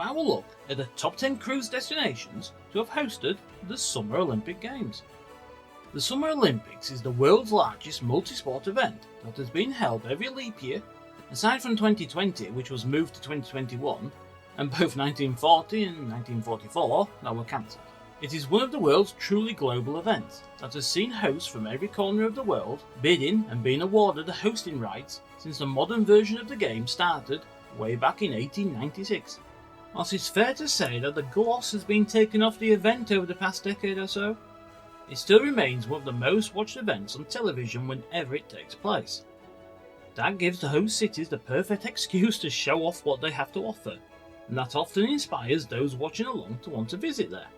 to have a look at the top 10 cruise destinations to have hosted the Summer Olympic Games. The Summer Olympics is the world's largest multi-sport event that has been held every leap year, aside from 2020, which was moved to 2021, and both 1940 and 1944 that were cancelled. It is one of the world's truly global events that has seen hosts from every corner of the world bidding and being awarded the hosting rights since the modern version of the game started way back in 1896. Whilst it's fair to say that the gloss has been taken off the event over the past decade or so, it still remains one of the most watched events on television whenever it takes place. That gives the host cities the perfect excuse to show off what they have to offer, and that often inspires those watching along to want to visit there.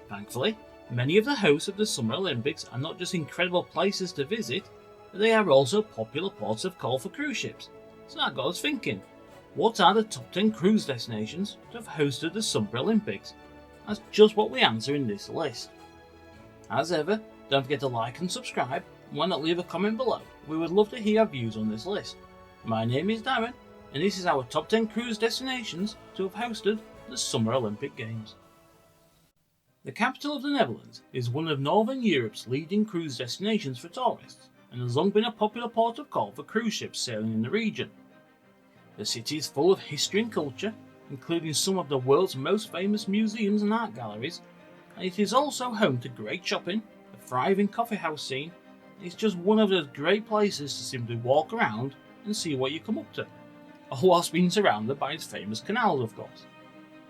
Thankfully, many of the hosts of the Summer Olympics are not just incredible places to visit, but they are also popular ports of call for cruise ships. So that got us thinking, what are the top 10 cruise destinations to have hosted the Summer Olympics? That's just what we answer in this list. As ever, don't forget to like and subscribe, and why not leave a comment below? We would love to hear your views on this list. My name is Darren, and this is our top 10 cruise destinations to have hosted the Summer Olympic Games. The capital of the Netherlands is one of Northern Europe's leading cruise destinations for tourists, and has long been a popular port of call for cruise ships sailing in the region. The city is full of history and culture, including some of the world's most famous museums and art galleries, and it is also home to great shopping, a thriving coffee house scene, and it's just one of those great places to simply walk around and see what you come up to, all whilst being surrounded by its famous canals, of course.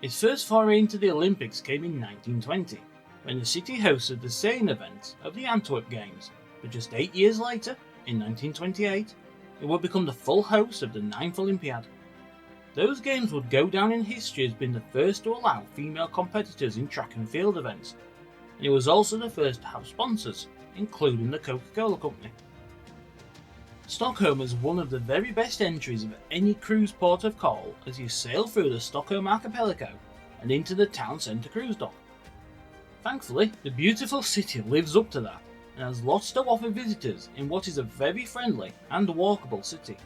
Its first foray into the Olympics came in 1920, when the city hosted the sailing events of the Antwerp Games, but just 8 years later, in 1928, it would become the full host of the 9th Olympiad. Those games would go down in history as being the first to allow female competitors in track and field events, and it was also the first to have sponsors, including the Coca-Cola Company. Stockholm is one of the very best entries of any cruise port of call as you sail through the Stockholm archipelago and into the town centre cruise dock. Thankfully, the beautiful city lives up to that and has lots to offer visitors in what is a very friendly and walkable city.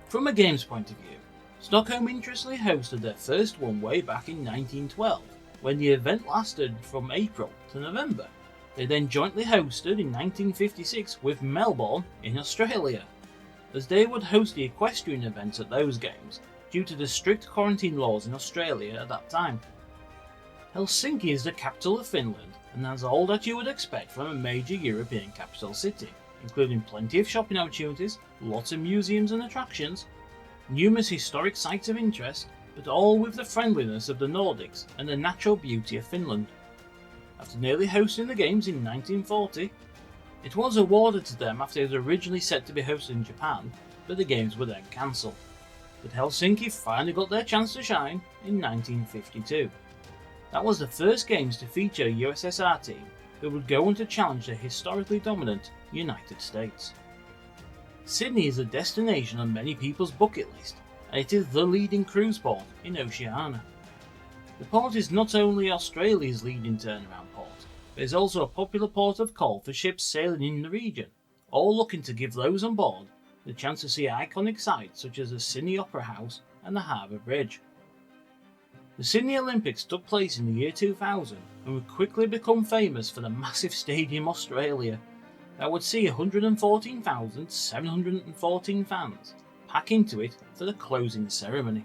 From a games point of view, Stockholm interestingly hosted their first one way back in 1912, when the event lasted from April to November. They then jointly hosted in 1956 with Melbourne in Australia, as they would host the equestrian events at those games due to the strict quarantine laws in Australia at that time. Helsinki is the capital of Finland and has all that you would expect from a major European capital city, including plenty of shopping opportunities, lots of museums and attractions, numerous historic sites of interest, but all with the friendliness of the Nordics and the natural beauty of Finland. After nearly hosting the games in 1940, it was awarded to them after it was originally set to be hosted in Japan, but the games were then cancelled. But Helsinki finally got their chance to shine in 1952. That was the first games to feature a USSR team who would go on to challenge the historically dominant United States. Sydney is a destination on many people's bucket list, and it is the leading cruise port in Oceania. The port is not only Australia's leading turnaround port, but is also a popular port of call for ships sailing in the region, all looking to give those on board the chance to see iconic sites such as the Sydney Opera House and the Harbour Bridge. The Sydney Olympics took place in the year 2000 and would quickly become famous for the massive Stadium Australia that would see 114,714 fans pack into it for the closing ceremony.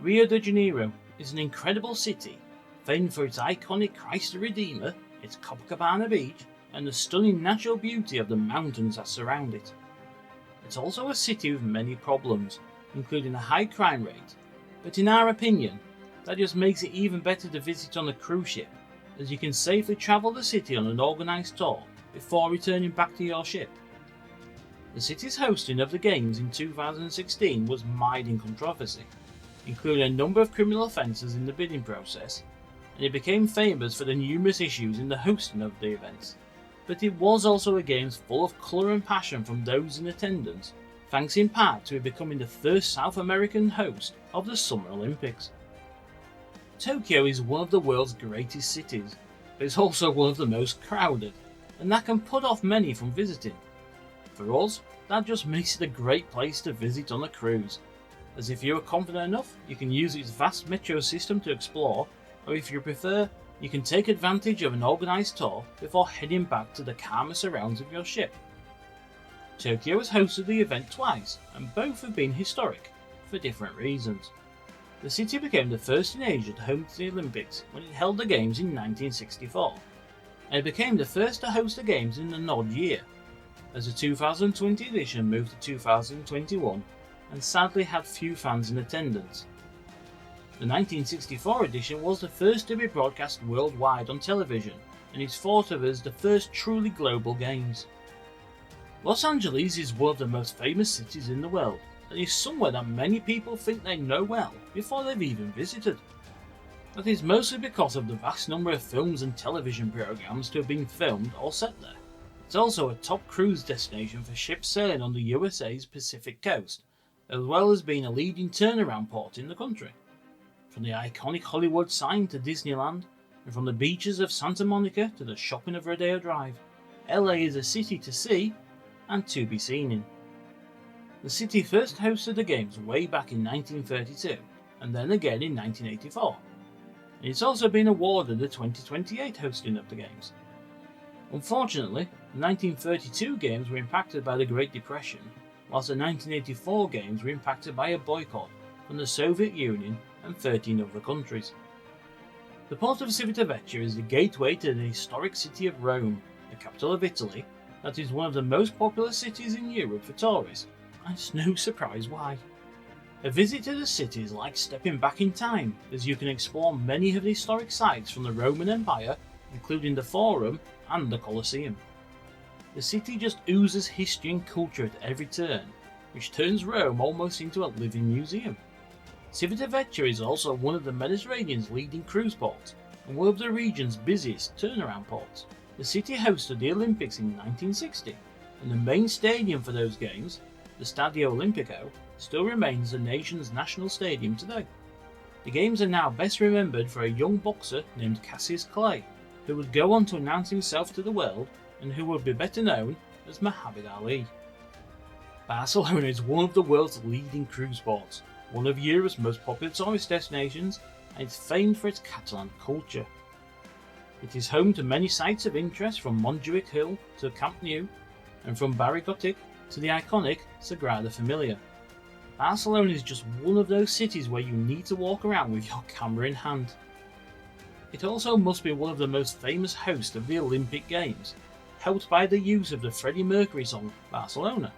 Rio de Janeiro is an incredible city, famed for its iconic Christ the Redeemer, its Copacabana beach, and the stunning natural beauty of the mountains that surround it. It's also a city with many problems, including a high crime rate, but in our opinion, that just makes it even better to visit on a cruise ship, as you can safely travel the city on an organised tour before returning back to your ship. The city's hosting of the games in 2016 was mired in controversy, including a number of criminal offences in the bidding process, and it became famous for the numerous issues in the hosting of the events. But it was also a games full of colour and passion from those in attendance, thanks in part to it becoming the first South American host of the Summer Olympics. Tokyo is one of the world's greatest cities, but it's also one of the most crowded, and that can put off many from visiting. For us, that just makes it a great place to visit on a cruise. as if you are confident enough, you can use its vast metro system to explore, or if you prefer, you can take advantage of an organised tour before heading back to the calmer surrounds of your ship. Tokyo has hosted the event twice, and both have been historic, for different reasons. The city became the first in Asia to host the Olympics when it held the Games in 1964, and it became the first to host the Games in an odd year, as the 2020 edition moved to 2021 and sadly had few fans in attendance. The 1964 edition was the first to be broadcast worldwide on television and is thought of as the first truly global Games. Los Angeles is one of the most famous cities in the world and is somewhere that many people think they know well before they've even visited. That is mostly because of the vast number of films and television programs to have been filmed or set there. It's also a top cruise destination for ships sailing on the USA's Pacific coast, as well as being a leading turnaround port in the country. From the iconic Hollywood sign to Disneyland, and from the beaches of Santa Monica to the shopping of Rodeo Drive, LA is a city to see and to be seen in. The city first hosted the Games way back in 1932, and then again in 1984. And it's also been awarded the 2028 hosting of the Games. Unfortunately, the 1932 Games were impacted by the Great Depression, whilst the 1984 Games were impacted by a boycott from the Soviet Union and 13 other countries. The port of Civitavecchia is the gateway to the historic city of Rome, the capital of Italy, that is one of the most popular cities in Europe for tourists, and it's no surprise why. A visit to the city is like stepping back in time, as you can explore many of the historic sites from the Roman Empire, including the Forum and the Colosseum. The city just oozes history and culture at every turn, which turns Rome almost into a living museum. Civitavecchia is also one of the Mediterranean's leading cruise ports, and one of the region's busiest turnaround ports. The city hosted the Olympics in 1960, and the main stadium for those games, the Stadio Olimpico, still remains the nation's national stadium today. The Games are now best remembered for a young boxer named Cassius Clay, who would go on to announce himself to the world and who would be better known as Muhammad Ali. Barcelona is one of the world's leading cruise ports, one of Europe's most popular tourist destinations, and it's famed for its Catalan culture. It is home to many sites of interest from Montjuic Hill to Camp Nou, and from Barri Gòtic to the iconic Sagrada Familia. Barcelona is just one of those cities where you need to walk around with your camera in hand. It also must be one of the most famous hosts of the Olympic Games, helped by the use of the Freddie Mercury song Barcelona.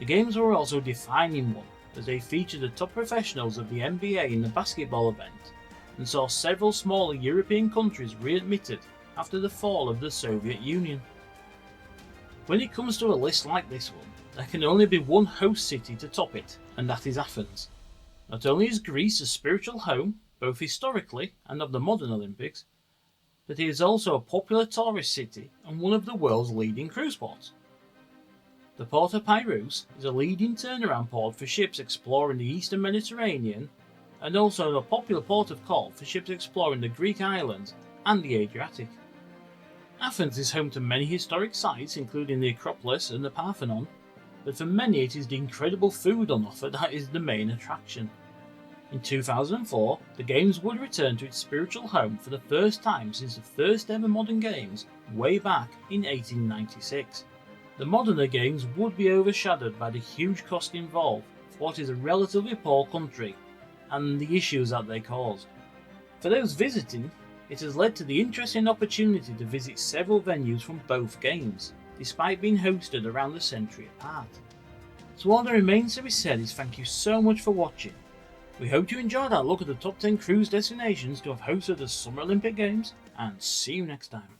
The Games were also a defining one, as they featured the top professionals of the NBA in the basketball event, and saw several smaller European countries readmitted after the fall of the Soviet Union. When it comes to a list like this one, there can only be one host city to top it, and that is Athens. Not only is Greece a spiritual home, both historically and of the modern Olympics, but it is also a popular tourist city and one of the world's leading cruise ports. The port of Piraeus is a leading turnaround port for ships exploring the eastern Mediterranean, and also a popular port of call for ships exploring the Greek islands and the Adriatic. Athens is home to many historic sites including the Acropolis and the Parthenon, but for many it is the incredible food on offer that is the main attraction. In 2004, the Games would return to its spiritual home for the first time since the first ever modern Games way back in 1896. The moderner Games would be overshadowed by the huge cost involved for what is a relatively poor country and the issues that they caused. For those visiting, it has led to the interesting opportunity to visit several venues from both Games, despite being hosted around a century apart. So all that remains to be said is thank you so much for watching. We hope you enjoyed our look at the top 10 cruise destinations to have hosted the Summer Olympic Games, and see you next time.